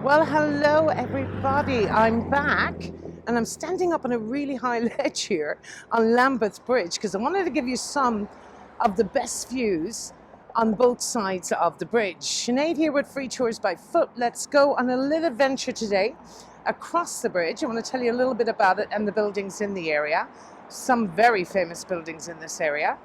Well, hello everybody. I'm back and I'm standing up on a really high ledge here on Lambeth Bridge because I wanted to give you some of the best views on both sides of the bridge. Sinead here with Free Tours by Foot. Let's go on a little adventure today across the bridge. I want to tell you a little bit about it and the buildings in the area. Some very famous buildings in this area.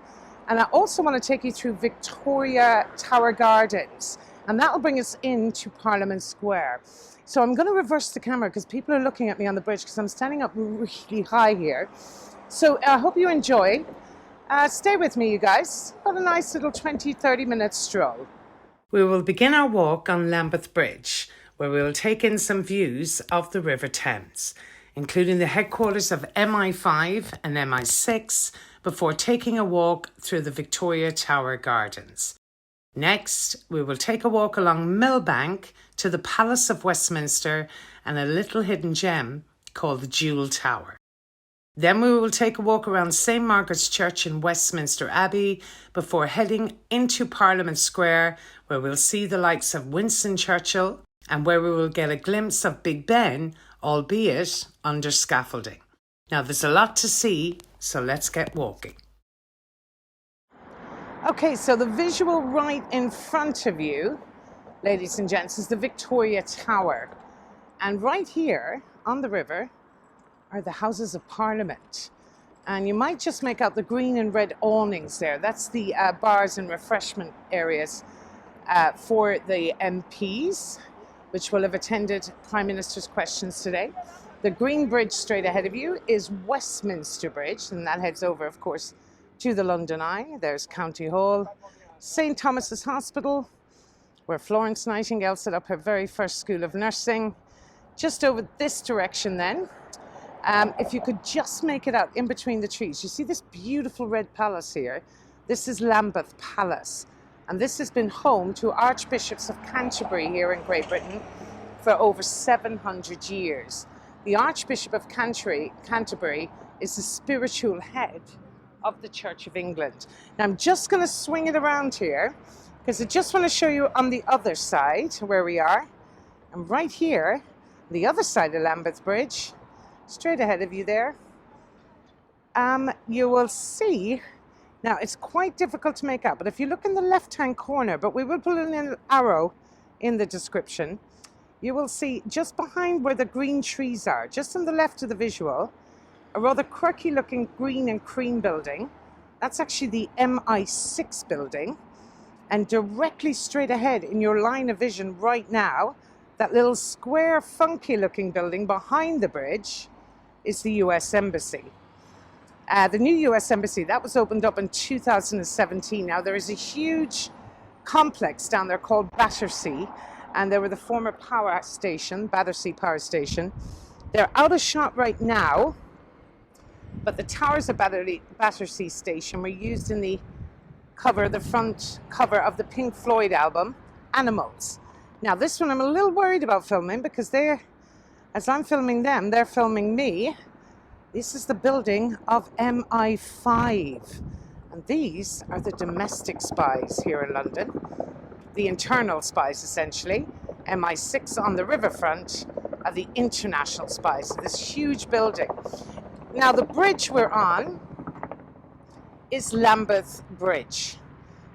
And I also want to take you through Victoria Tower Gardens. And that'll bring us into Parliament Square. So I'm going to reverse the camera because people are looking at me on the bridge because I'm standing up really high here. So I hope you enjoy. Stay with me, you guys. Got a nice little 20-30 minute stroll. We will begin our walk on Lambeth Bridge, where we will take in some views of the River Thames, including the headquarters of MI5 and MI6, before taking a walk through the Victoria Tower Gardens. Next, we will take a walk along Milbank to the Palace of Westminster and a little hidden gem called the Jewel Tower. Then we will take a walk around St Margaret's Church in Westminster Abbey before heading into Parliament Square, where we'll see the likes of Winston Churchill and where we will get a glimpse of Big Ben, albeit under scaffolding. Now there's a lot to see, so let's get walking. Okay, so the visual right in front of you, ladies and gents, is the Victoria Tower. And right here on the river are the Houses of Parliament. And you might just make out the green and red awnings there. That's the bars and refreshment areas for the MPs, which will have attended Prime Minister's questions today. The green bridge straight ahead of you is Westminster Bridge, and that heads over, of course, to the London Eye. There's County Hall, St Thomas's Hospital, where Florence Nightingale set up her very first school of nursing. Just over this direction then, if you could just make it out in between the trees, you see this beautiful red palace here. This is Lambeth Palace, and this has been home to Archbishops of Canterbury here in Great Britain for over 700 years. The Archbishop of Canterbury is the spiritual head of the Church of England. Now I'm just going to swing it around here because I just want to show you on the other side where we are. And right here, the other side of Lambeth Bridge, straight ahead of you there, you will see, now it's quite difficult to make out, but if you look in the left-hand corner, but we will put in an arrow in the description, you will see just behind where the green trees are, just on the left of the visual, a rather quirky looking green and cream building. That's actually the MI6 building. And directly straight ahead in your line of vision right now, that little square funky looking building behind the bridge is the US Embassy. The new US Embassy, that was opened up in 2017. Now there is a huge complex down there called Battersea, and they were the former power station, Battersea Power Station. They're out of shot right now, but the towers of Battersea Station were used in the front cover of the Pink Floyd album, Animals. Now this one I'm a little worried about filming because as I'm filming them, they're filming me. This is the building of MI5. And these are the domestic spies here in London. The internal spies, essentially. MI6 on the riverfront are the international spies. This huge building. Now the bridge we're on is Lambeth Bridge.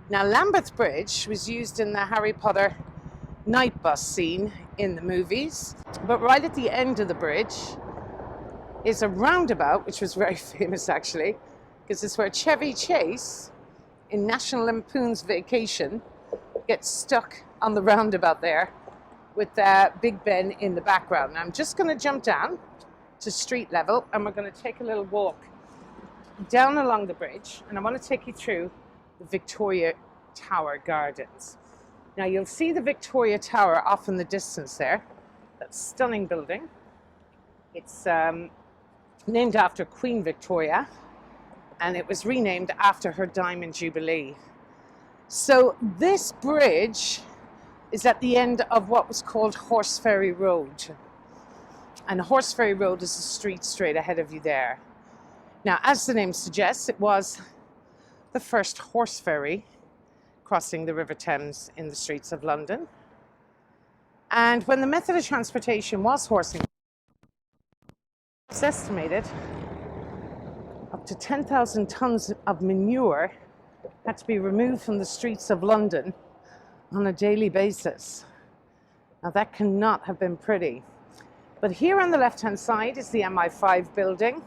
Now Lambeth Bridge was used in the Harry Potter night bus scene in the movies, but right at the end of the bridge is a roundabout, which was very famous actually, because it's where Chevy Chase in National Lampoon's Vacation gets stuck on the roundabout there with Big Ben in the background. Now I'm just going to jump down to street level and we're going to take a little walk down along the bridge, and I want to take you through the Victoria Tower Gardens. Now you'll see the Victoria Tower off in the distance there, that stunning building. It's named after Queen Victoria, and it was renamed after her Diamond Jubilee. So this bridge is at the end of what was called Horseferry Road. And Horseferry Road is the street straight ahead of you there. Now, as the name suggests, it was the first horse ferry crossing the River Thames in the streets of London. And when the method of transportation was horse and it's estimated up to 10,000 tons of manure had to be removed from the streets of London on a daily basis. Now that cannot have been pretty. But here on the left-hand side is the MI5 building.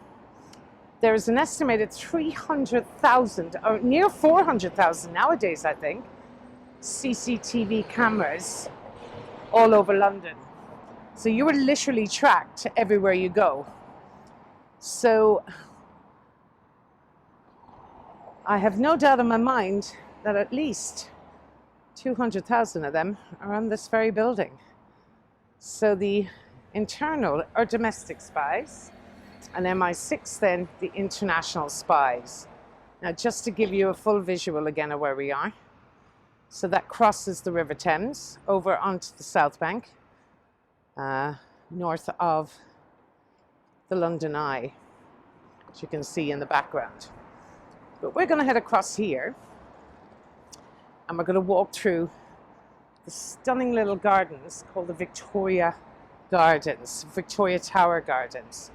There is an estimated 300,000, or near 400,000 nowadays, I think, CCTV cameras all over London. So you were literally tracked everywhere you go. So I have no doubt in my mind that at least 200,000 of them are on this very building. So the internal or domestic spies, and MI6 then the international spies. Now just to give you a full visual again of where we are. So that crosses the River Thames over onto the South Bank, north of the London Eye, which you can see in the background. But we're going to head across here and we're going to walk through the stunning little gardens called the Victoria Gardens, Victoria Tower Gardens.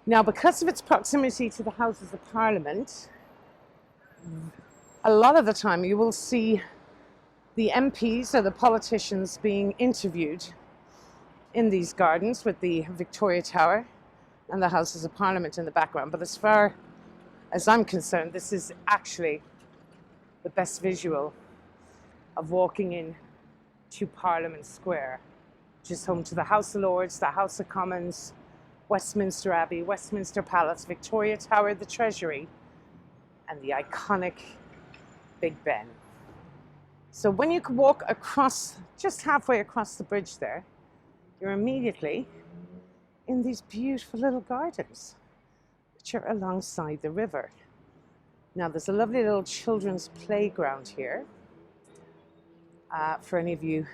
Now, because of its proximity to the Houses of Parliament, a lot of the time you will see the MPs or the politicians being interviewed in these gardens with the Victoria Tower and the Houses of Parliament in the background. But as far as I'm concerned, this is actually the best visual of walking in to Parliament Square, which is home to the House of Lords, the House of Commons, Westminster Abbey, Westminster Palace, Victoria Tower, the Treasury, and the iconic Big Ben. So when you can walk across, just halfway across the bridge there, you're immediately in these beautiful little gardens, which are alongside the river. Now there's a lovely little children's playground here for any of you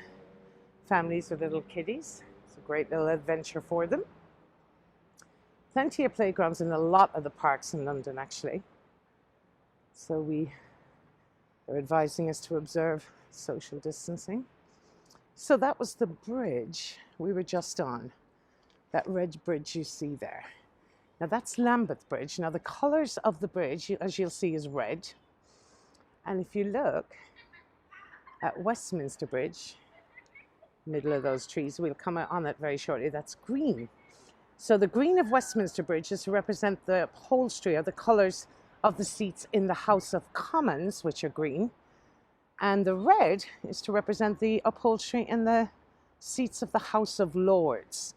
families with little kiddies. It's a great little adventure for them. Plenty of playgrounds in a lot of the parks in London, actually. So they're advising us to observe social distancing. So that was the bridge we were just on, that red bridge you see there. Now that's Lambeth Bridge. Now the colours of the bridge, as you'll see, is red. And if you look at Westminster Bridge, middle of those trees, we'll come on it very shortly, that's green. So the green of Westminster Bridge is to represent the upholstery or the colours of the seats in the House of Commons, which are green. And the red is to represent the upholstery in the seats of the House of Lords.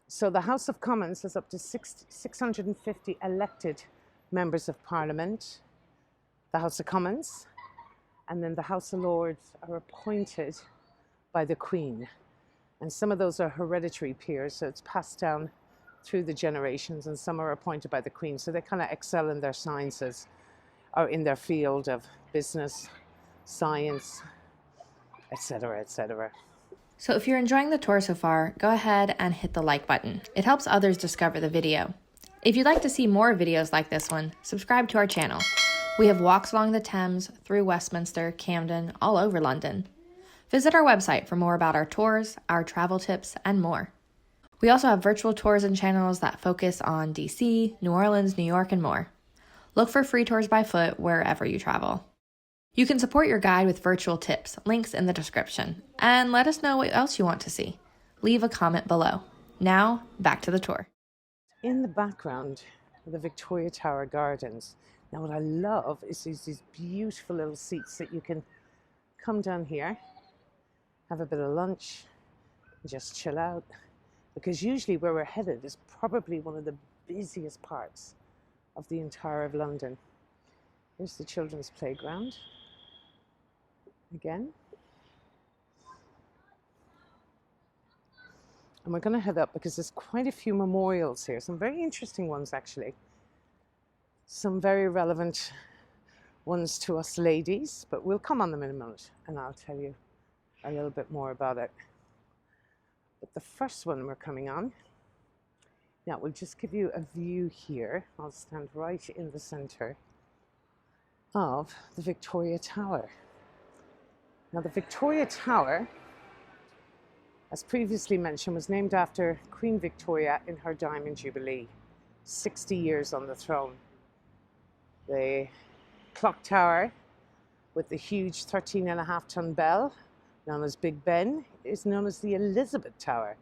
So the House of Commons has up to 650 elected members of Parliament, the House of Commons, and then the House of Lords are appointed by the Queen. And some of those are hereditary peers, so it's passed down through the generations, and some are appointed by the Queen. So they kind of excel in their sciences or in their field of business, science, etc., etc. So if you're enjoying the tour so far, go ahead and hit the like button. It helps others discover the video. If you'd like to see more videos like this one, subscribe to our channel. We have walks along the Thames, through Westminster, Camden, all over London. Visit our website for more about our tours, our travel tips, and more. We also have virtual tours and channels that focus on DC, New Orleans, New York, and more. Look for free tours by foot wherever you travel. You can support your guide with virtual tips, links in the description, and let us know what else you want to see. Leave a comment below. Now, back to the tour. In the background are the Victoria Tower Gardens. Now what I love is these beautiful little seats that you can come down here, have a bit of lunch, and just chill out. Because usually where we're headed is probably one of the busiest parts of the entire of London. Here's the children's playground again. And we're going to head up because there's quite a few memorials here, some very interesting ones actually. Some very relevant ones to us ladies, but we'll come on them in a moment and I'll tell you a little bit more about it. But the first one we're coming on, now we'll just give you a view here. I'll stand right in the center of the Victoria Tower. Now the Victoria Tower as previously mentioned, was named after Queen Victoria in her Diamond Jubilee, 60 years on the throne. The clock tower with the huge 13.5-ton bell, known as Big Ben, is known as the Elizabeth Tower.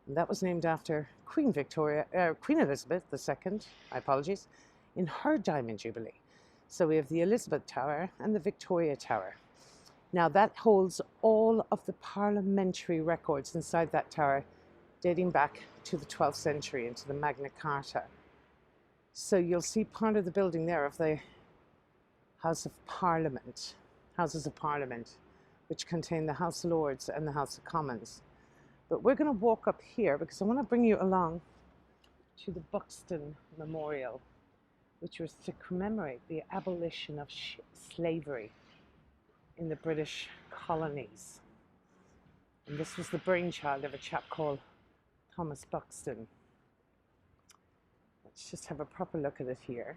And that was named after Queen Elizabeth II, my apologies, in her Diamond Jubilee. So we have the Elizabeth Tower and the Victoria Tower. Now that holds all of the parliamentary records inside that tower, dating back to the 12th century into the Magna Carta. So you'll see part of the building there of the Houses of Parliament, which contain the House of Lords and the House of Commons. But we're going to walk up here because I want to bring you along to the Buxton Memorial, which was to commemorate the abolition of slavery in the British colonies. And this was the brainchild of a chap called Thomas Buxton. Let's just have a proper look at it here.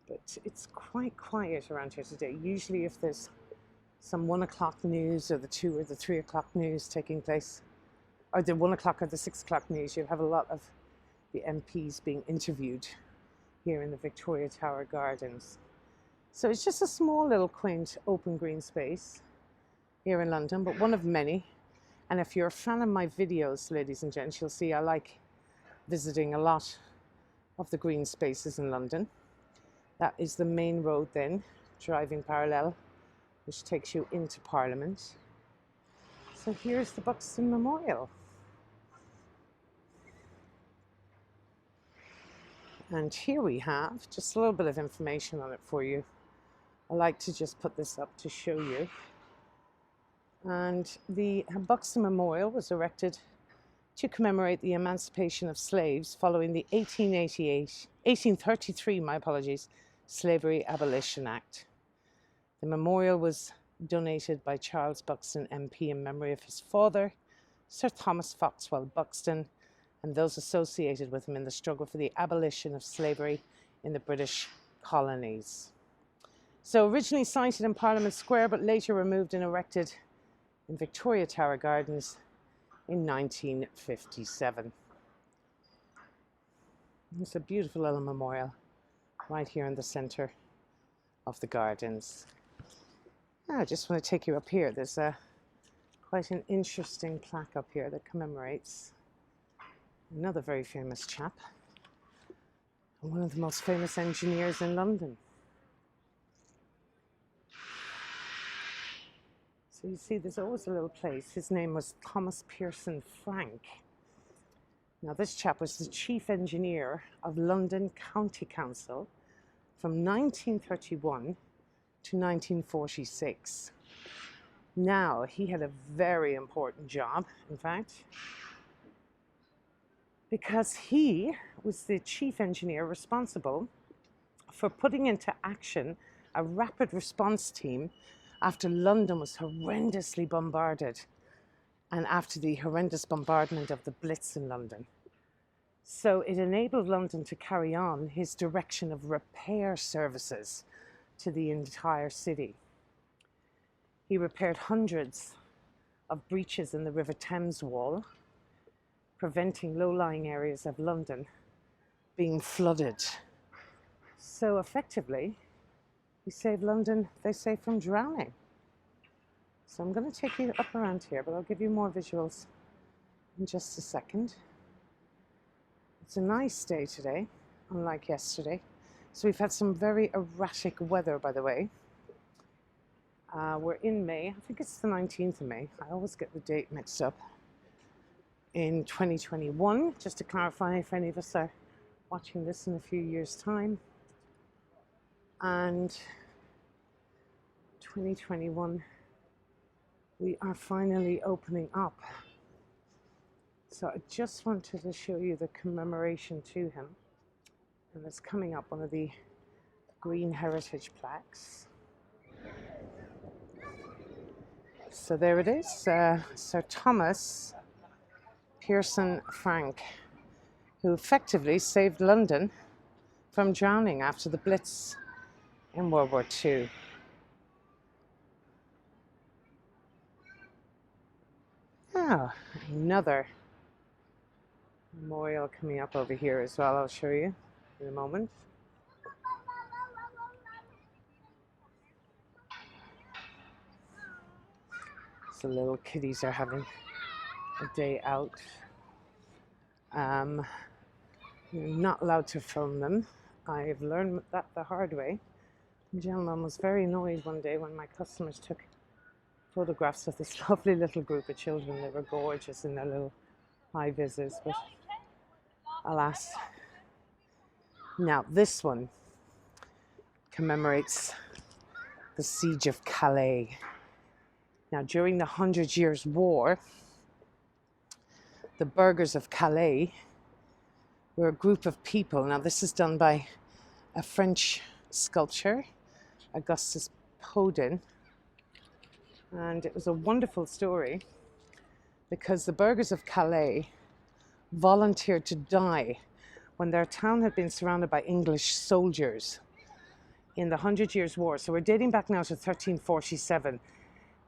But it's quite quiet around here today. Usually if there's some 1 o'clock news or the 2 or the 3 o'clock news taking place, or the 1 o'clock or the 6 o'clock news, you'll have a lot of the MPs being interviewed here in the Victoria Tower Gardens. So it's just a small little quaint open green space here in London, but one of many. And if you're a fan of my videos, ladies and gents, you'll see I like visiting a lot of the green spaces in London. That is the main road then, driving parallel, which takes you into Parliament. So here's the Buxton Memorial. And here we have just a little bit of information on it for you. I like to just put this up to show you. And the Buxton Memorial was erected to commemorate the emancipation of slaves following the 1833, Slavery Abolition Act. The memorial was donated by Charles Buxton MP in memory of his father, Sir Thomas Foxwell Buxton, and those associated with him in the struggle for the abolition of slavery in the British colonies. So originally sited in Parliament Square, but later removed and erected in Victoria Tower Gardens in 1957. It's a beautiful little memorial right here in the centre of the gardens. Now, I just want to take you up here. There's quite an interesting plaque up here that commemorates another very famous chap, and one of the most famous engineers in London. So you see there's always a little place. His name was Thomas Pearson Frank. Now this chap was the chief engineer of London County Council from 1931 to 1946. Now he had a very important job, in fact, because he was the chief engineer responsible for putting into action a rapid response team after London was horrendously bombarded and after the horrendous bombardment of the Blitz in London. So it enabled London to carry on his direction of repair services to the entire city. He repaired hundreds of breaches in the River Thames wall, preventing low-lying areas of London being flooded. So effectively, he saved London, they say, from drowning. So I'm going to take you up around here, but I'll give you more visuals in just a second. It's a nice day today, unlike yesterday. So we've had some very erratic weather, by the way. We're in May. I think it's the 19th of May. I always get the date mixed up. In 2021, just to clarify if any of us are watching this in a few years' time. And 2021, we are finally opening up. So I just wanted to show you the commemoration to him. And it's coming up one of the green heritage plaques. So there it is, Sir Thomas Pearson Frank, who effectively saved London from drowning after the Blitz in World War II. Now, another memorial coming up over here as well. I'll show you in a moment. So little kiddies are having a day out. You're not allowed to film them. I've learned that the hard way. The gentleman was very annoyed one day when my customers took photographs of this lovely little group of children. They were gorgeous in their little high vis, but alas. Now this one commemorates the Siege of Calais. Now during the 100 Years' War, the burghers of Calais were a group of people. Now this is done by a French sculptor, Augustus Podin, and it was a wonderful story because the burghers of Calais volunteered to die when their town had been surrounded by English soldiers in the 100 Years' War. So we're dating back now to 1347.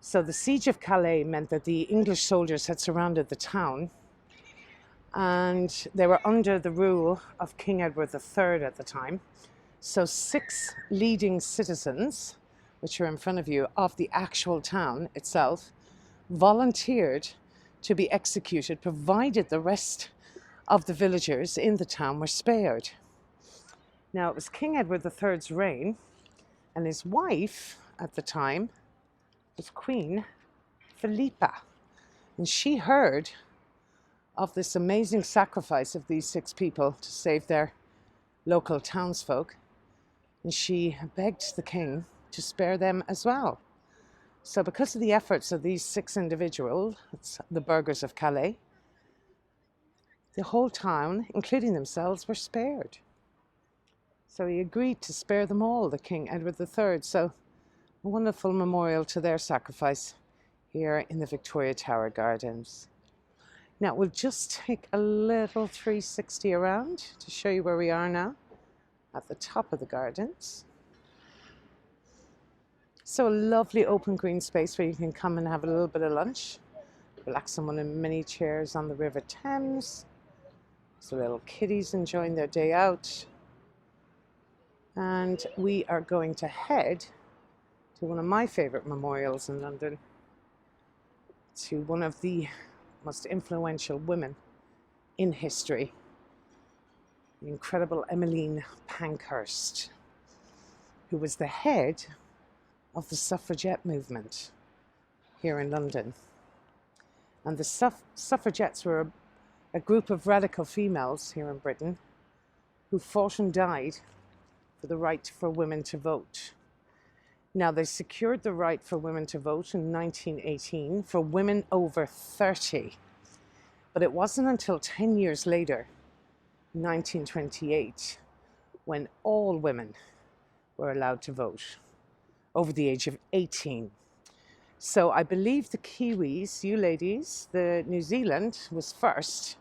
So the Siege of Calais meant that the English soldiers had surrounded the town, and they were under the rule of King Edward III at the time. So 6 leading citizens, which are in front of you, of the actual town itself, volunteered to be executed, provided the rest of the villagers in the town were spared. Now it was King Edward III's reign, and his wife at the time was Queen Philippa, and she heard of this amazing sacrifice of these 6 people to save their local townsfolk, and she begged the king to spare them as well. So because of the efforts of these 6 individuals, the burghers of Calais, the whole town, including themselves, were spared. So he agreed to spare them all, the King Edward III. So a wonderful memorial to their sacrifice here in the Victoria Tower Gardens. Now we'll just take a little 360 around to show you where we are now at the top of the gardens. So a lovely open green space where you can come and have a little bit of lunch, relax on one of the many chairs on the River Thames. So little kiddies enjoying their day out. And we are going to head to one of my favourite memorials in London, to one of the most influential women in history, the incredible Emmeline Pankhurst, who was the head of the Suffragette Movement here in London. And the suffragettes were a group of radical females here in Britain who fought and died for the right for women to vote. Now, they secured the right for women to vote in 1918 for women over 30. But it wasn't until 10 years later, 1928, when all women were allowed to vote over the age of 18. So I believe the Kiwis, you ladies, the New Zealand was first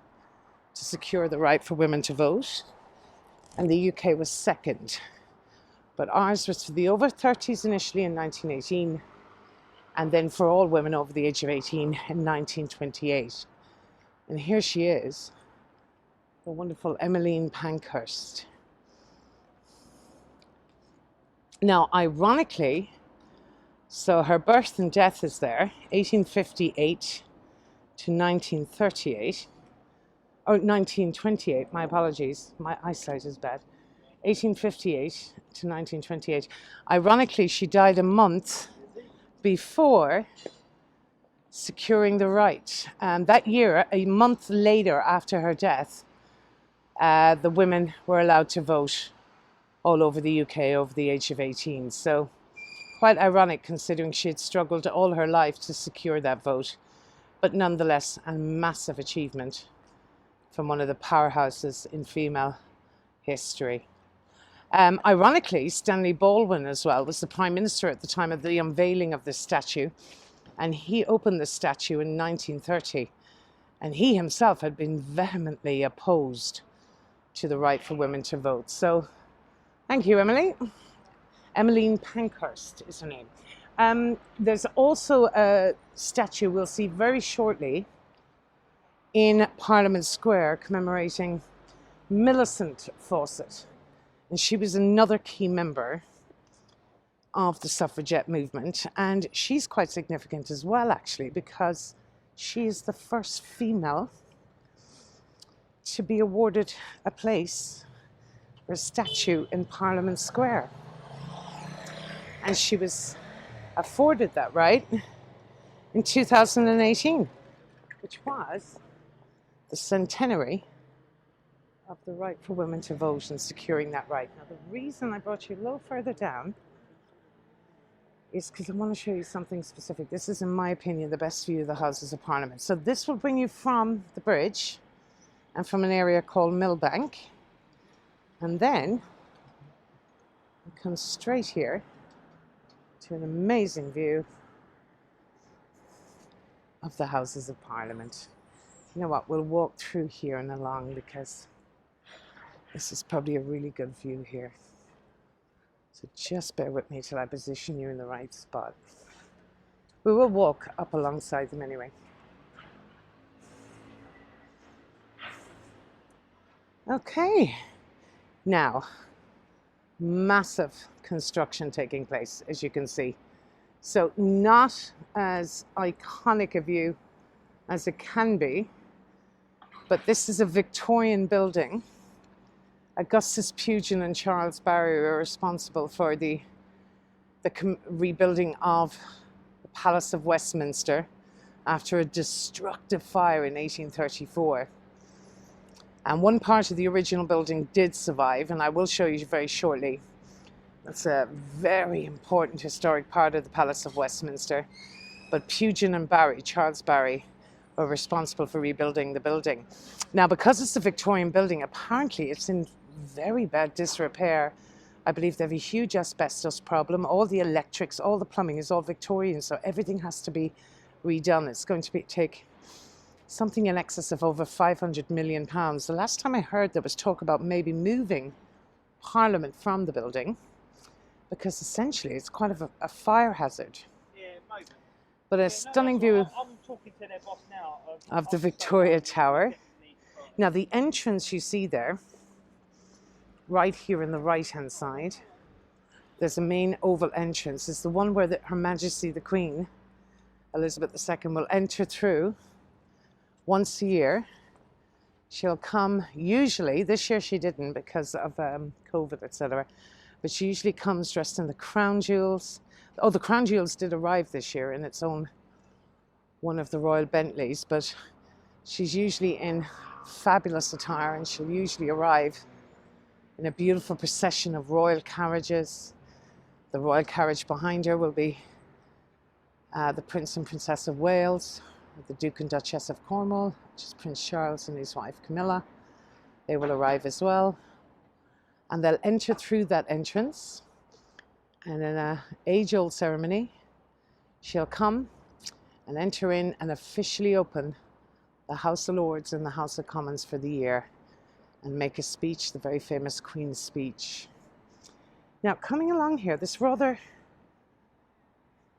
to secure the right for women to vote, and the UK was second. But ours was for the over 30s initially in 1918, and then for all women over the age of 18 in 1928. And here she is, the wonderful Emmeline Pankhurst. Now, ironically, so her birth and death is there, 1858 to 1938. Oh, 1928, my apologies, my eyesight is bad. 1858 to 1928. Ironically, she died a month before securing the right. That year, a month later after her death, the women were allowed to vote all over the UK over the age of 18. So quite ironic considering she had struggled all her life to secure that vote, but nonetheless a massive achievement from one of the powerhouses in female history. Ironically, Stanley Baldwin as well was the Prime Minister at the time of the unveiling of this statue, and he opened the statue in 1930, and he himself had been vehemently opposed to the right for women to vote. So thank you, Emily. Emmeline Pankhurst is her name. There's also a statue we'll see very shortly in Parliament Square commemorating Millicent Fawcett. And she was another key member of the Suffragette movement. And she's quite significant as well, actually, because she is the first female to be awarded a place or a statue in Parliament Square. And she was afforded that right in 2018, which was the centenary of the right for women to vote and securing that right. Now, the reason I brought you a little further down is because I want to show you something specific. This is, in my opinion, the best view of the Houses of Parliament. So this will bring you from the bridge and from an area called Milbank, and then you come straight here to an amazing view of the Houses of Parliament. You know what, we'll walk through here and along because this is probably a really good view here. So just bear with me till I position you in the right spot. We will walk up alongside them anyway. Okay, now, massive construction taking place, as you can see. So not as iconic a view as it can be, but this is a Victorian building. Augustus Pugin and Charles Barry were responsible for the rebuilding of the Palace of Westminster after a destructive fire in 1834. And one part of the original building did survive, and I will show you very shortly. That's a very important historic part of the Palace of Westminster. But Pugin and Barry, Charles Barry, were responsible for rebuilding the building. Now, because it's a Victorian building, apparently it's in very bad disrepair. I believe they have a huge asbestos problem. All the electrics, all the plumbing is all Victorian, so everything has to be redone. It's going to take something in excess of over £500 million. The last time I heard, there was talk about maybe moving Parliament from the building because essentially it's quite a fire hazard. But a stunning view of the Victoria Tower. Now, the entrance you see there, right here on the right-hand side, there's a main oval entrance. It's the one where Her Majesty the Queen, Elizabeth II, will enter through once a year. She'll come, usually, this year she didn't because of COVID, etc. But she usually comes dressed in the crown jewels. Oh, the crown jewels did arrive this year in its own one of the royal Bentleys, but she's usually in fabulous attire, and she'll usually arrive in a beautiful procession of royal carriages. The royal carriage behind her will be the Prince and Princess of Wales, the Duke and Duchess of Cornwall, which is Prince Charles and his wife Camilla. They will arrive as well. And they'll enter through that entrance. And in an age-old ceremony, she'll come and enter in and officially open the House of Lords and the House of Commons for the year and make a speech, the very famous Queen's Speech. Now, coming along here, this rather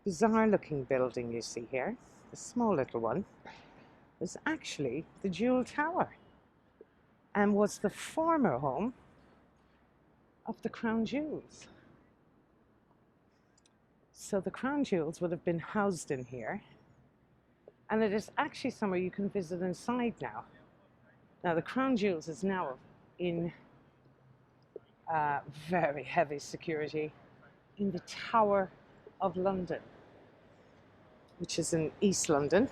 bizarre-looking building you see here, the small little one, is actually the Jewel Tower and was the former home of the Crown Jewels. So the Crown Jewels would have been housed in here, and it is actually somewhere you can visit inside now. Now, the Crown Jewels is now in very heavy security in the Tower of London, which is in East London,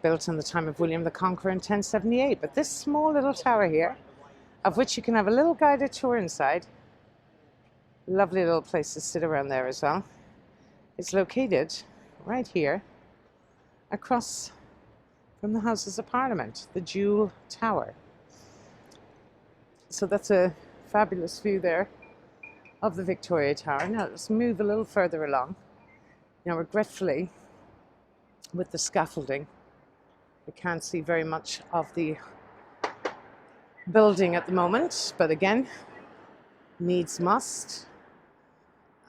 built in the time of William the Conqueror in 1078. But this small little tower here, of which you can have a little guided tour inside, lovely little place to sit around there as well, is located right here across from the Houses of Parliament, the Jewel Tower. So that's a fabulous view there of the Victoria Tower. Now let's move a little further along. Now, regretfully, with the scaffolding, we can't see very much of the building at the moment, but again, needs must.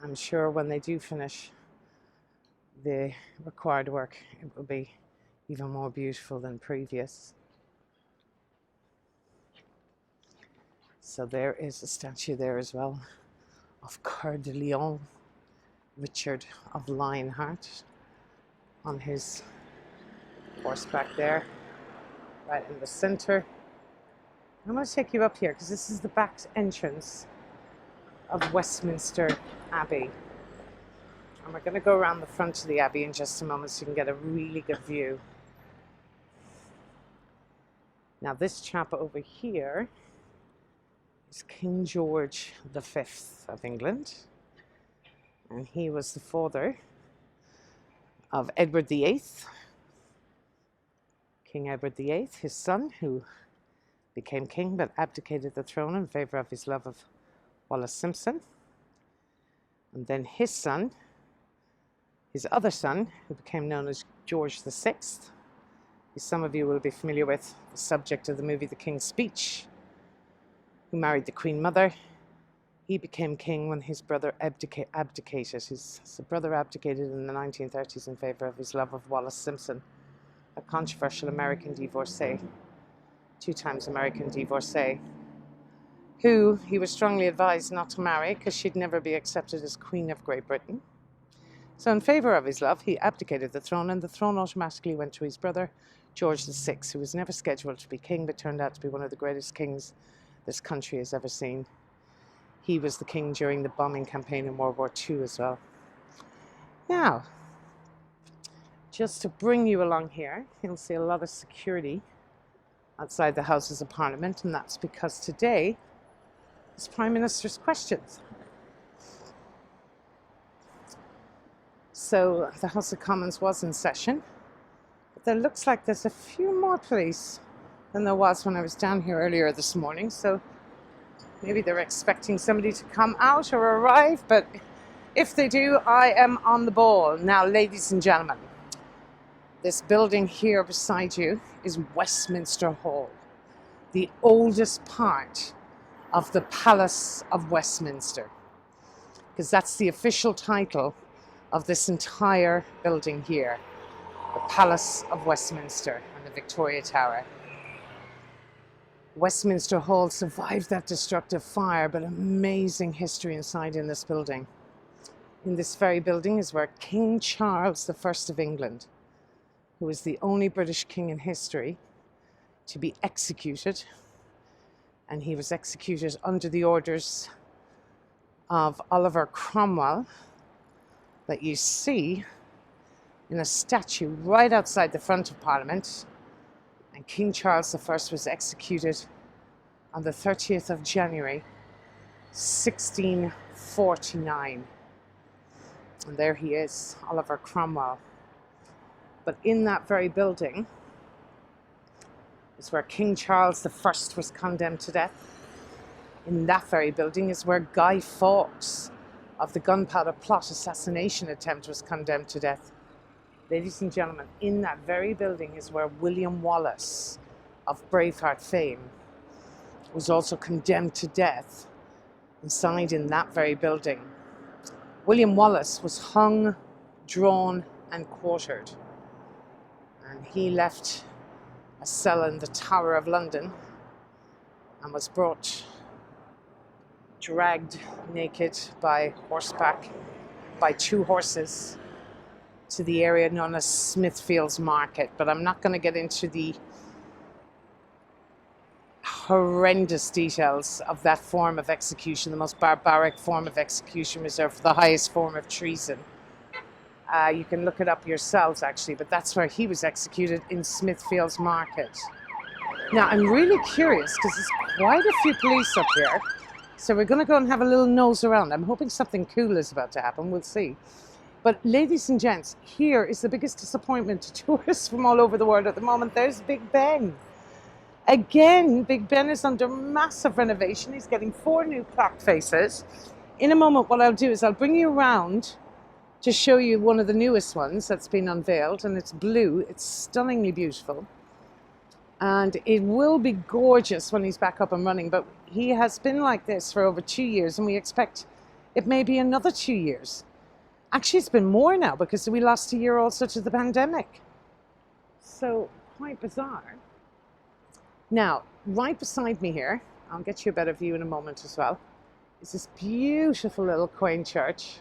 I'm sure when they do finish the required work, it will be even more beautiful than previous. So there is a statue there as well of Coeur de Lion, Richard of Lionheart, on his horseback there, right in the center. I'm going to take you up here because this is the back entrance of Westminster Abbey. And we're going to go around the front of the Abbey in just a moment so you can get a really good view. Now this chap over here is King George V of England. And he was the father of Edward VIII. King Edward VIII, his son, who became king but abdicated the throne in favour of his love of Wallis Simpson. And then his son, his other son, who became known as George VI, who some of you will be familiar with, the subject of the movie The King's Speech, who married the Queen Mother. He became king when his brother abdicated. His brother abdicated in the 1930s in favour of his love of Wallis Simpson, a controversial American divorcee, 2 times American divorcee, who he was strongly advised not to marry because she'd never be accepted as Queen of Great Britain. So in favour of his love, he abdicated the throne, and the throne automatically went to his brother, George VI, who was never scheduled to be king, but turned out to be one of the greatest kings this country has ever seen. He was the king during the bombing campaign in World War II as well. Now, just to bring you along here, you'll see a lot of security outside the Houses of Parliament, and that's because today is Prime Minister's Questions. So the House of Commons was in session, but there looks like there's a few more police than there was when I was down here earlier this morning, so maybe they're expecting somebody to come out or arrive, but if they do, I am on the ball. Now, ladies and gentlemen, this building here beside you is Westminster Hall, the oldest part of the Palace of Westminster, because that's the official title of this entire building here, the Palace of Westminster and the Victoria Tower. Westminster Hall survived that destructive fire, but amazing history inside in this building. In this very building is where King Charles I of England, who was the only British king in history to be executed, and he was executed under the orders of Oliver Cromwell, that you see in a statue right outside the front of Parliament. And King Charles I was executed on the 30th of January 1649. And there he is, Oliver Cromwell. But in that very building is where King Charles I was condemned to death. In that very building is where Guy Fawkes of the Gunpowder Plot assassination attempt was condemned to death. Ladies and gentlemen, in that very building is where William Wallace of Braveheart fame was also condemned to death, inside in that very building. William Wallace was hung, drawn and quartered, and he left a cell in the Tower of London and was dragged naked by horseback by 2 horses to the area known as Smithfield's Market. But I'm not going to get into the horrendous details of that form of execution, the most barbaric form of execution reserved for the highest form of treason. You can look it up yourselves actually, but that's where he was executed, in Smithfield's Market. Now I'm really curious because there's quite a few police up here. So we're going to go and have a little nose around. I'm hoping something cool is about to happen. We'll see. But ladies and gents, here is the biggest disappointment to tourists from all over the world at the moment. There's Big Ben. Again, Big Ben is under massive renovation. He's getting 4 new clock faces. In a moment, what I'll do is I'll bring you around to show you one of the newest ones that's been unveiled. And it's blue. It's stunningly beautiful. And it will be gorgeous when he's back up and running. But he has been like this for over 2 years, and we expect it may be another 2 years. Actually, it's been more now because we lost a year also to the pandemic. So quite bizarre. Now, right beside me here, I'll get you a better view in a moment as well, is this beautiful little quaint church.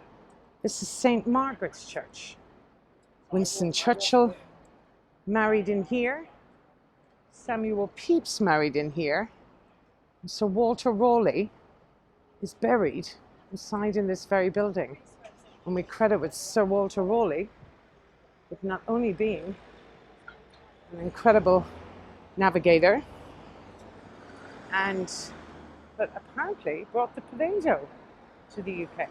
This is St Margaret's Church. Winston Churchill married in here. Samuel Pepys married in here. And Sir Walter Raleigh is buried inside in this very building. And we credit with Sir Walter Raleigh with not only being an incredible navigator, but apparently brought the potato to the UK.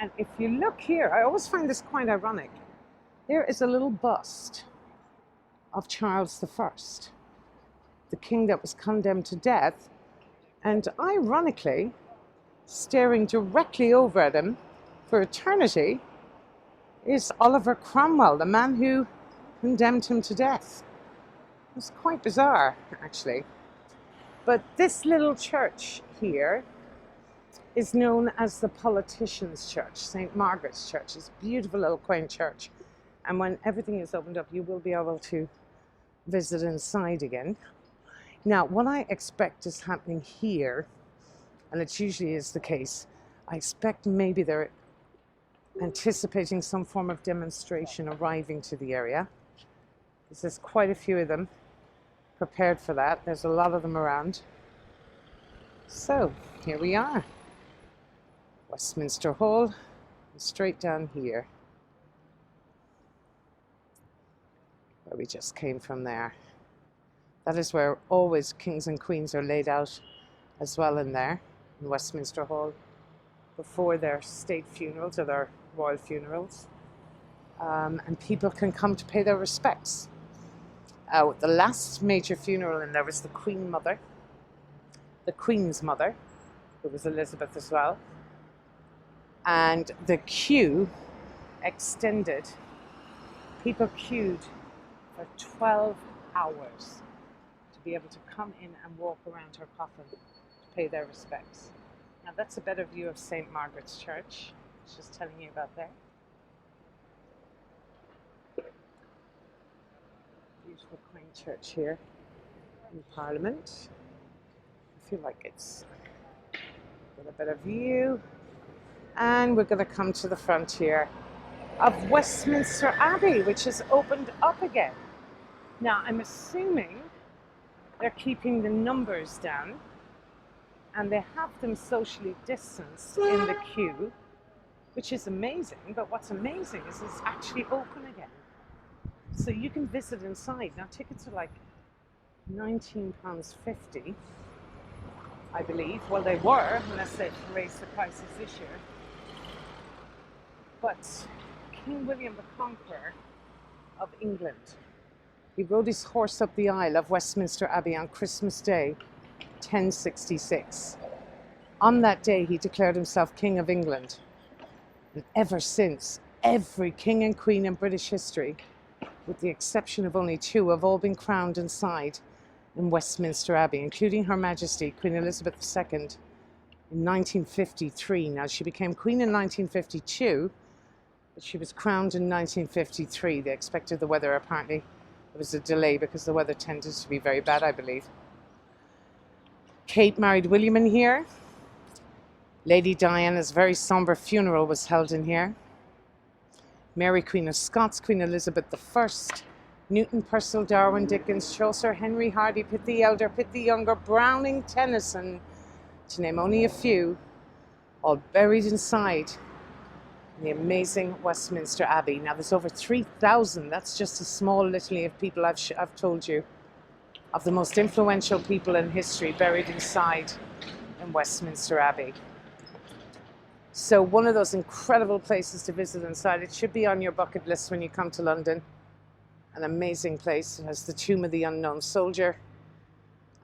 And if you look here, I always find this quite ironic. There is a little bust of Charles I, the king that was condemned to death, and ironically, staring directly over at him for eternity is Oliver Cromwell, the man who condemned him to death. It's quite bizarre, actually. But this little church here is known as the Politician's Church, St. Margaret's Church. It's a beautiful little quaint church. And when everything is opened up, you will be able to visit inside again. Now, what I expect is happening here, and it usually is the case, I expect maybe they're anticipating some form of demonstration arriving to the area. There's quite a few of them prepared for that. There's a lot of them around. So here we are, Westminster Hall, straight down here, where we just came from there. That is where always kings and queens are laid out as well in there, in Westminster Hall, before their state funerals or their royal funerals. And people can come to pay their respects. The last major funeral in there was the Queen Mother, the Queen's mother, who was Elizabeth as well. And the queue extended. People queued for 12 hours to be able to come in and walk around her coffin to pay their respects. Now that's a better view of St. Margaret's Church. I was just telling you about there. Beautiful quaint church here in Parliament. I feel like it's got a better view. And we're going to come to the front here of Westminster Abbey, which has opened up again. Now, I'm assuming they're keeping the numbers down and they have them socially distanced in the queue, which is amazing. But what's amazing is it's actually open again. So you can visit inside. Now, tickets are like £19.50, I believe. Well, they were, unless they've raised the prices this year. But King William the Conqueror of England, he rode his horse up the aisle of Westminster Abbey on Christmas Day, 1066. On that day, he declared himself King of England. And ever since, every king and queen in British history, with the exception of only two, have all been crowned inside in Westminster Abbey, including Her Majesty, Queen Elizabeth II, in 1953. Now, she became Queen in 1952, but she was crowned in 1953. They expected the weather, apparently. There was a delay because the weather tended to be very bad, I believe. Kate married William in here. Lady Diana's very sombre funeral was held in here. Mary, Queen of Scots, Queen Elizabeth I, Newton, Purcell, Darwin, Dickens, Chaucer, Henry, Hardy, Pitt the Elder, Pitt the Younger, Browning, Tennyson, to name only a few, all buried inside the amazing Westminster Abbey. Now there's over 3,000, that's just a small litany of people I've told you, of the most influential people in history buried inside in Westminster Abbey. So one of those incredible places to visit inside. It should be on your bucket list when you come to London. An amazing place. It has the Tomb of the Unknown Soldier.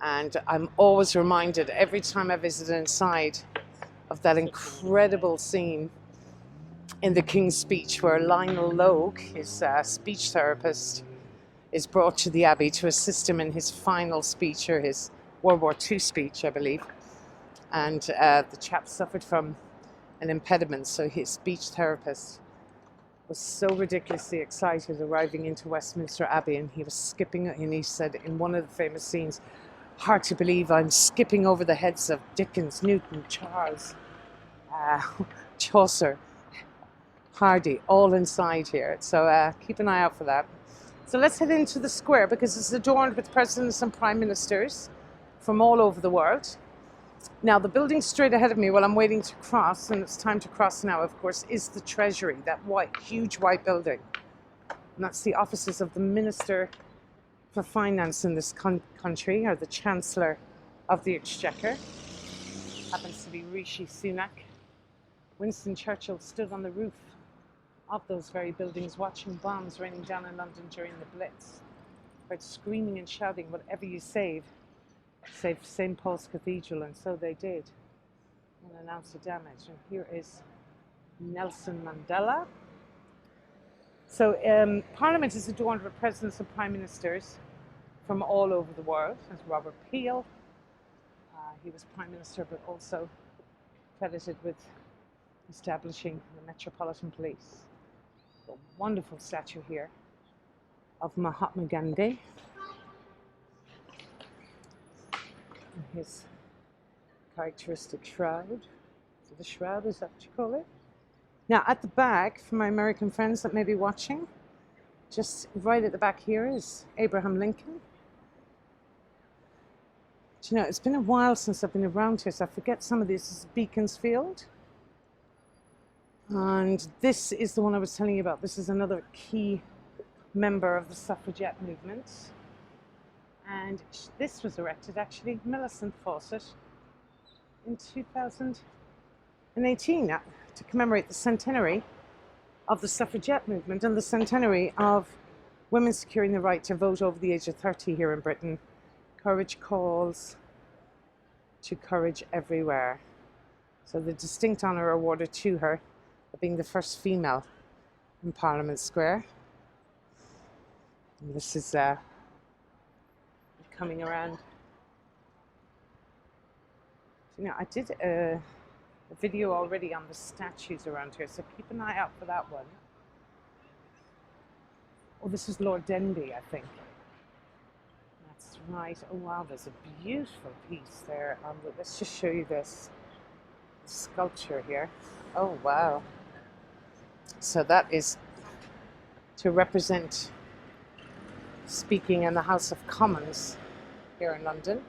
And I'm always reminded every time I visit inside of that incredible scene in the King's Speech where Lionel Logue, his speech therapist, is brought to the Abbey to assist him in his final speech, or his World War II speech, I believe. And the chap suffered from an impediment, so his speech therapist was so ridiculously excited arriving into Westminster Abbey, and he was skipping, and he said in one of the famous scenes, "Hard to believe I'm skipping over the heads of Dickens, Newton, Charles, Chaucer, Hardy, all inside here." So keep an eye out for that. So let's head into the square, because it's adorned with presidents and prime ministers from all over the world. Now, the building straight ahead of me while I'm waiting to cross, and it's time to cross now, of course, is the Treasury, that huge white building. And that's the offices of the Minister for Finance in this country, or the Chancellor of the Exchequer. Happens to be Rishi Sunak. Winston Churchill stood on the roof of those very buildings watching bombs raining down in London during the Blitz. Heard screaming and shouting, "Whatever you save St Paul's Cathedral," and so they did, and an ounce of damage. And here is Nelson Mandela. So Parliament is adorned with presidents and prime ministers from all over the world. There's Robert Peel. He was prime minister, but also credited with establishing the Metropolitan Police. A wonderful statue here of Mahatma Gandhi. And his characteristic shroud. So the shroud, is that what you call it? Now at the back, for my American friends that may be watching, just right at the back here is Abraham Lincoln. Do you know, it's been a while since I've been around here, so I forget some of these. This is Beaconsfield. And this is the one I was telling you about. This is another key member of the Suffragette Movement. And this was erected, actually, Millicent Fawcett, in 2018 to commemorate the centenary of the Suffragette Movement and the centenary of women securing the right to vote over the age of 30 here in Britain. Courage calls to courage everywhere. So the distinct honour awarded to her of being the first female in Parliament Square. And this is coming around. You know, I did a video already on the statues around here, so keep an eye out for that one. Oh, this is Lord Denbigh, I think. That's right. Oh wow, there's a beautiful piece there. Let's just show you this sculpture here. Oh wow. So that is to represent speaking in the House of Commons here in London.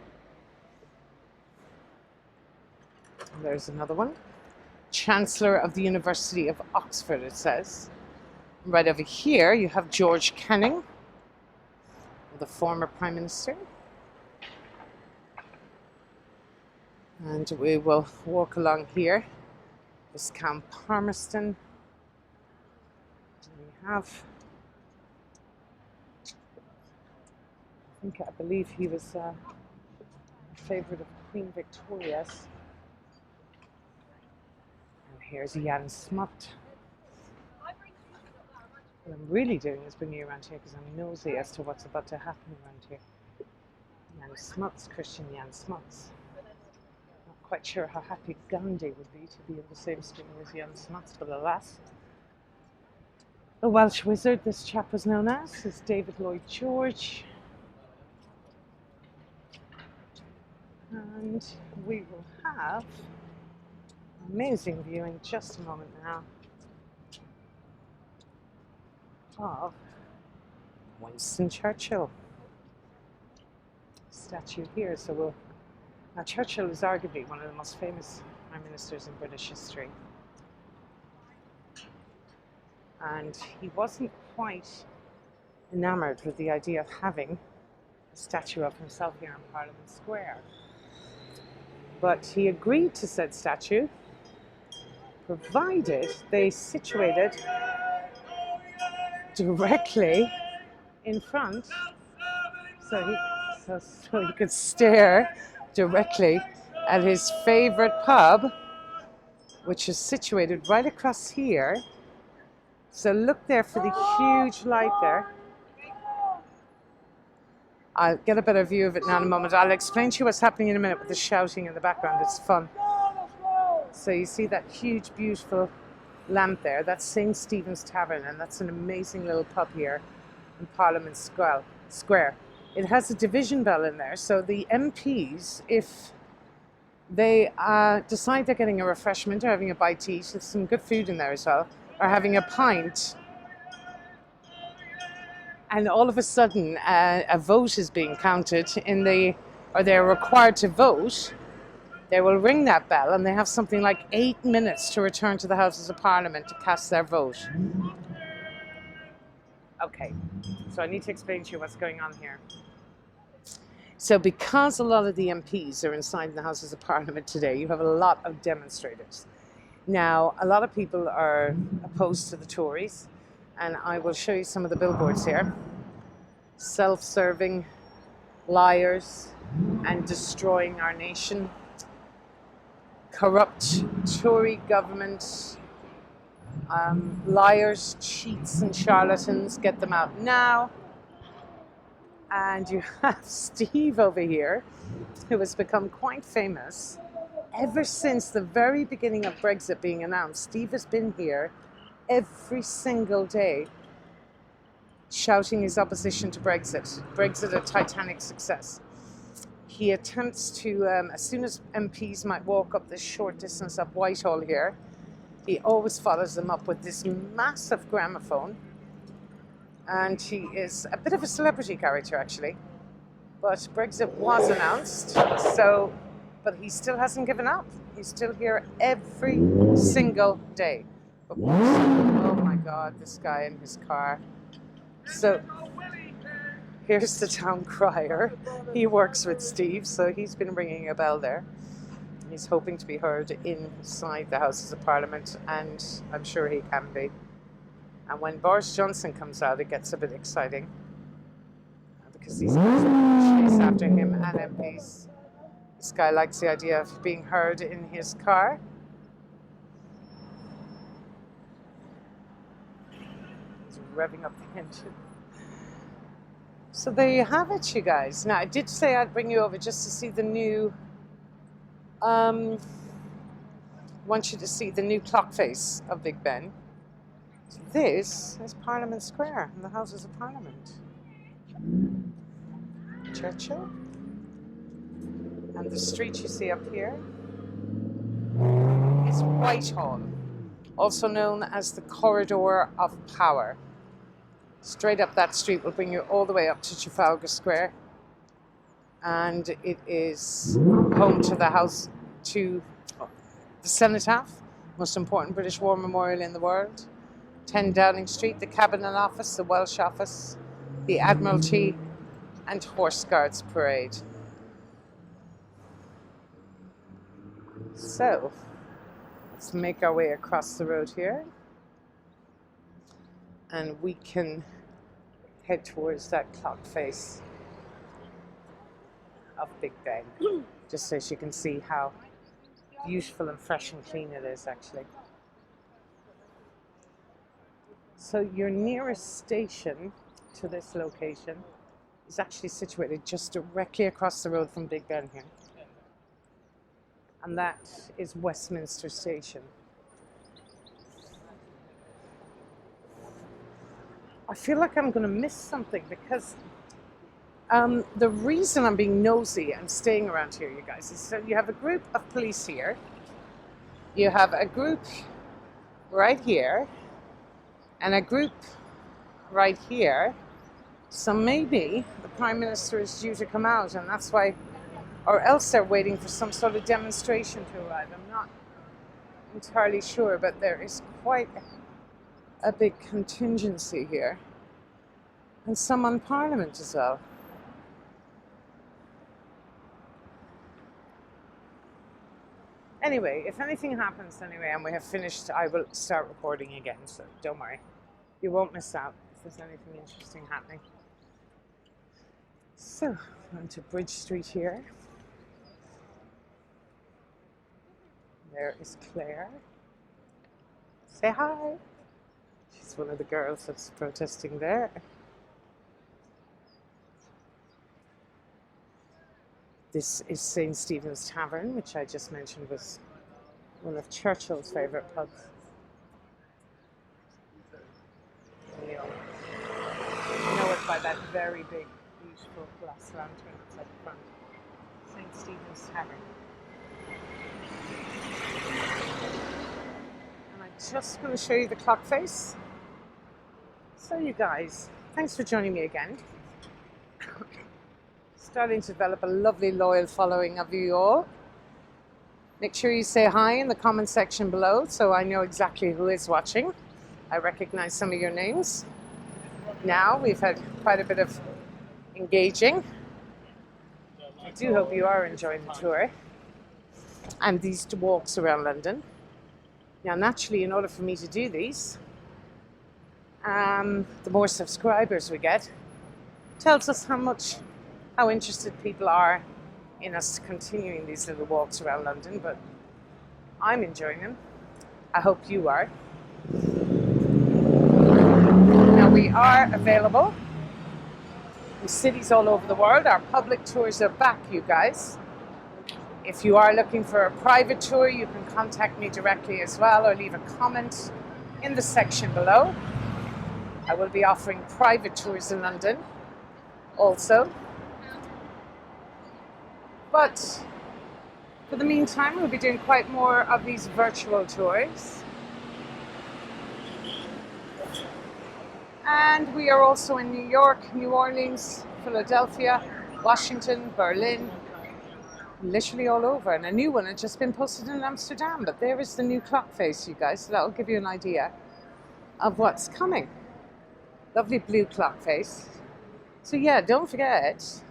And there's another one. Chancellor of the University of Oxford, it says. Right over here you have George Canning, the former Prime Minister. And we will walk along here. This Camp Palmerston. We have, I believe he was a favourite of Queen Victoria's. And here's Jan Smuts. What I'm really doing is bringing you around here because I'm nosy as to what's about to happen around here. Jan Smuts, Christian Jan Smuts. Not quite sure how happy Gandhi would be to be in the same screen as Jan Smuts, but alas. The Welsh wizard, this chap was known as, is David Lloyd George. And we will have an amazing view in just a moment now of Winston Churchill statue here. So now Churchill is arguably one of the most famous prime ministers in British history. And he wasn't quite enamored with the idea of having a statue of himself here in Parliament Square. But he agreed to said statue, provided they situated directly in front, so he could stare directly at his favourite pub, which is situated right across here. So look there for the huge light there. I'll get a better view of it now in a moment. I'll explain to you what's happening in a minute with the shouting in the background. It's fun. So you see that huge, beautiful lamp there, that's St Stephen's Tavern, and that's an amazing little pub here in Parliament Square. It has a division bell in there, so the MPs, if they decide they're getting a refreshment or having a bite to eat, there's some good food in there as well, or having a pint, and all of a sudden a vote is being counted or they're required to vote, they will ring that bell, and they have something like 8 minutes to return to the Houses of Parliament to cast their vote. Okay, so I need to explain to you what's going on here. So because a lot of the MPs are inside the Houses of Parliament today, you have a lot of demonstrators. Now, a lot of people are opposed to the Tories, and I will show you some of the billboards here. Self-serving, liars, and destroying our nation. Corrupt Tory government, liars, cheats, and charlatans, get them out now. And you have Steve over here, who has become quite famous. Ever since the very beginning of Brexit being announced, Steve has been here every single day shouting his opposition to Brexit. Brexit a Titanic success. He attempts to, as soon as MPs might walk up this short distance up Whitehall here, he always follows them up with this massive gramophone. And he is a bit of a celebrity character, actually. But Brexit was announced, but he still hasn't given up. He's still here every single day. But oh my God, this guy in his car. So here's the town crier. He works with Steve, so he's been ringing a bell there. He's hoping to be heard inside the Houses of Parliament, and I'm sure he can be. And when Boris Johnson comes out, it gets a bit exciting because these guys are chase after him and MPs. This guy likes the idea of being heard in his car. He's revving up the engine. So there you have it, you guys. Now, I did say I'd bring you over just to see the new, want you to see the new clock face of Big Ben. This is Parliament Square and the Houses of Parliament. Churchill. And the street you see up here is Whitehall, also known as the Corridor of Power. Straight up that street will bring you all the way up to Trafalgar Square. And it is home to the Cenotaph, most important British War memorial in the world. 10 Downing Street, the Cabinet Office, the Welsh Office, the Admiralty, and Horse Guards Parade. So, let's make our way across the road here. And we can head towards that clock face of Big Ben, just so you can see how beautiful and fresh and clean it is, actually. So your nearest station to this location is actually situated just directly across the road from Big Ben here. And that is Westminster Station. I feel like I'm going to miss something because the reason I'm being nosy and staying around here, you guys, is so you have a group of police here. You have a group right here. And a group right here. So maybe the Prime Minister is due to come out, and that's why, or else they're waiting for some sort of demonstration to arrive. I'm not entirely sure, but there is quite a big contingency here. And some on Parliament as well. Anyway, if anything happens anyway and we have finished, I will start recording again, so don't worry. You won't miss out if there's anything interesting happening. So, on to Bridge Street here. There is Claire. Say hi. She's one of the girls that's protesting there. This is St Stephen's Tavern, which I just mentioned was one of Churchill's favourite pubs. that very big, beautiful glass lantern outside the front. St. Stephen's Tavern. And I'm just going to show you the clock face. So you guys, thanks for joining me again. Starting to develop a lovely loyal following of you all. Make sure you say hi in the comment section below so I know exactly who is watching. I recognize some of your names. Now we've had quite a bit of engaging. I do hope you are enjoying the tour and these walks around London. Now naturally, in order for me to do these, the more subscribers we get tells us how interested people are in us continuing these little walks around London, but I'm enjoying them. I hope you are. Now we are available in cities all over the world. Our public tours are back, you guys. If you are looking for a private tour, you can contact me directly as well or leave a comment in the section below. I will be offering private tours in London also. But for the meantime, we'll be doing quite more of these virtual tours. And we are also in New York, New Orleans, Philadelphia, Washington, Berlin, literally all over. And a new one had just been posted in Amsterdam, but there is the new clock face, you guys. So that'll give you an idea of what's coming. Lovely blue clock face. So yeah, don't forget,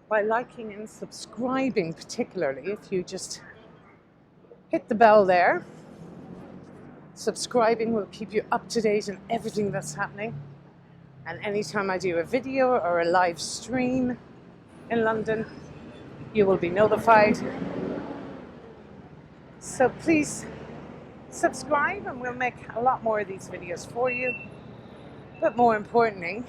by liking and subscribing particularly, if you just hit the bell there, subscribing will keep you up to date on everything that's happening. And anytime I do a video or a live stream in London, you will be notified. So please subscribe and we'll make a lot more of these videos for you. But more importantly,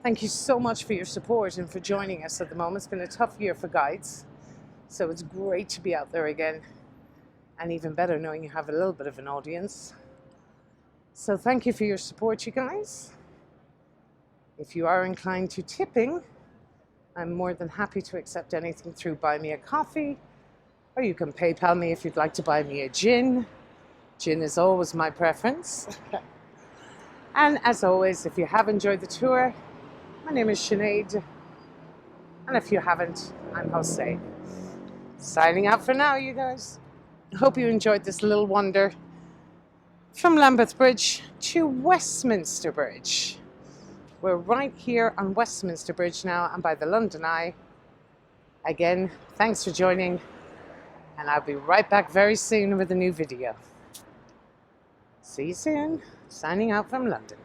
thank you so much for your support and for joining us at the moment. It's been a tough year for guides, so it's great to be out there again, and even better knowing you have a little bit of an audience. So thank you for your support, you guys. If you are inclined to tipping, I'm more than happy to accept anything through Buy Me a Coffee, or you can PayPal me if you'd like to buy me a gin. Gin is always my preference. And as always, if you have enjoyed the tour, my name is Sinead, and if you haven't, I'm Jose. Signing out for now, you guys. Hope you enjoyed this little wander from Lambeth Bridge to Westminster Bridge. We're right here on Westminster Bridge now and by the London Eye. Again, thanks for joining, and I'll be right back very soon with a new video. See you soon. Signing out from London.